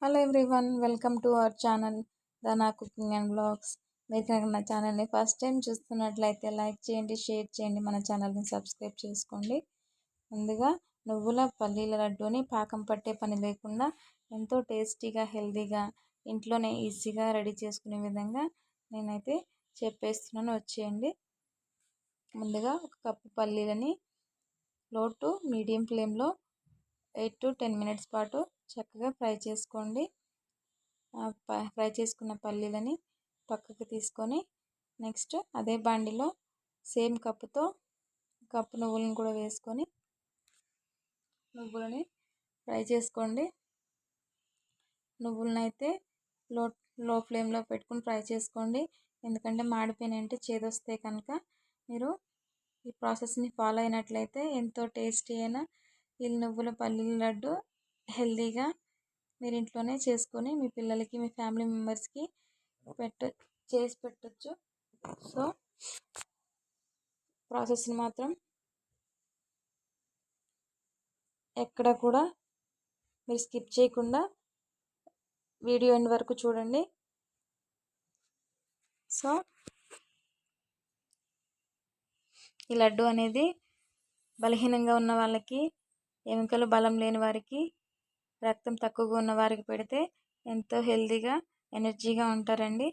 Hello everyone, welcome to our channel Dhana cooking and blogs. మీరు కనుక నా ఛానల్ని ఫస్ట్ టైం చూస్తున్నట్లయితే లైక్ చేయండి, షేర్ చేయండి, మన ఛానల్ని సబ్స్క్రైబ్ చేసుకోండి. ముందుగా నువ్వుల పల్లీల లడ్డూని పాకం పట్టే పని లేకుండా ఎంతో టేస్టీగా, హెల్తీగా ఇంట్లోనే ఈజీగా రెడీ చేసుకునే విధంగా నేనైతే చెప్పేస్తున్నాను, వచ్చేయండి. ముందుగా ఒక కప్పు పల్లీలని లో టు మీడియం ఫ్లేమ్లో 8 to 10 మినిట్స్ పాటు చక్కగా ఫ్రై చేసుకోండి. ఫ్రై చేసుకున్న పల్లీలని పక్కకు తీసుకొని నెక్స్ట్ అదే బాండిలో సేమ్ కప్పు నువ్వులను కూడా వేసుకొని నువ్వులని ఫ్రై చేసుకోండి. నువ్వులను అయితే లో ఫ్లేమ్లో పెట్టుకుని ఫ్రై చేసుకోండి, ఎందుకంటే మాడిపోయినంటే చేదొస్తే కనుక మీరు ఈ ప్రాసెస్ని ఫాలో అయినట్లయితే ఎంతో టేస్టీ అయిన ఈ నువ్వుల పల్లీల లడ్డు హెల్తీగా మీరు ఇంట్లోనే చేసుకొని మీ పిల్లలకి, మీ ఫ్యామిలీ మెంబర్స్కి చేసి పెట్టచ్చు. సో ప్రాసెస్ని మాత్రం ఎక్కడ కూడా మీరు స్కిప్ చేయకుండా వీడియో ఎండ్ వరకు చూడండి. సో ఈ లడ్డు అనేది బలహీనంగా ఉన్న వాళ్ళకి, ఎముకలు బలం లేని వారికి, రక్తం తక్కువగా ఉన్న వారికి పెడితే ఎంతో హెల్తీగా, ఎనర్జీగా ఉంటారండి.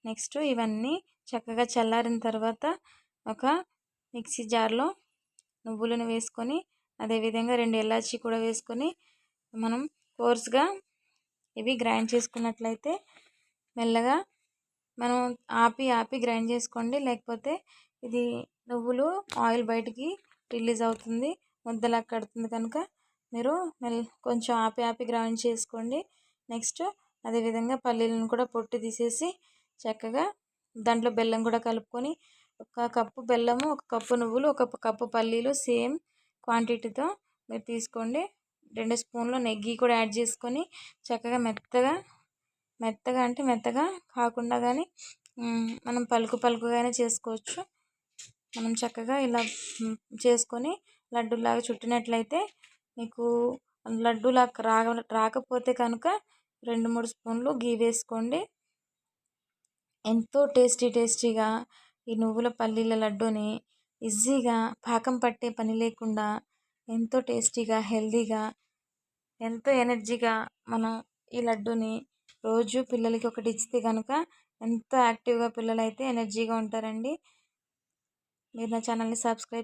నెక్స్ట్ ఇవన్నీ చక్కగా చల్లారిన తర్వాత ఒక మిక్సీ జార్లో నువ్వులను వేసుకొని అదేవిధంగా 2 ఇలాచీ కూడా వేసుకొని మనం కోర్స్గా ఇవి గ్రైండ్ చేసుకున్నట్లయితే మెల్లగా మనం ఆపి గ్రైండ్ చేసుకోండి, లేకపోతే ఇది నువ్వులు ఆయిల్ బయటికి రిలీజ్ అవుతుంది, ముద్దలా కడుతుంది. కనుక మీరు కొంచెం ఆపి గ్రైండ్ చేసుకోండి. నెక్స్ట్ అదేవిధంగా పల్లీలను కూడా పొట్టు తీసేసి చక్కగా దాంట్లో బెల్లం కూడా కలుపుకొని 1 కప్పు బెల్లము, 1 కప్పు నువ్వులు, 1 కప్పు పల్లీలు సేమ్ క్వాంటిటీతో మీరు తీసుకోండి. 2 స్పూన్లు నెయ్యి కూడా యాడ్ చేసుకొని చక్కగా మెత్తగా కాకుండా కానీ మనం పలుకుగానే చేసుకోవచ్చు. మనం చక్కగా ఇలా చేసుకొని లడ్డూలాగా చుట్టినట్లయితే మీకు లడ్డూలాగా రాకపోతే కనుక 2-3 స్పూన్లు గీ వేసుకోండి. ఎంతో టేస్టీగా ఈ నువ్వుల పల్లీల లడ్డూని ఈజీగా పాకం పట్టే పని లేకుండా ఎంతో టేస్టీగా, హెల్తీగా, ఎంతో ఎనర్జీగా మనం ఈ లడ్డూని రోజు పిల్లలకి ఒకటి ఇస్తే కనుక ఎంతో యాక్టివ్గా పిల్లలు అయితే ఎనర్జీగా ఉంటారండి. మీరు నా ఛానల్ని సబ్స్క్రైబ్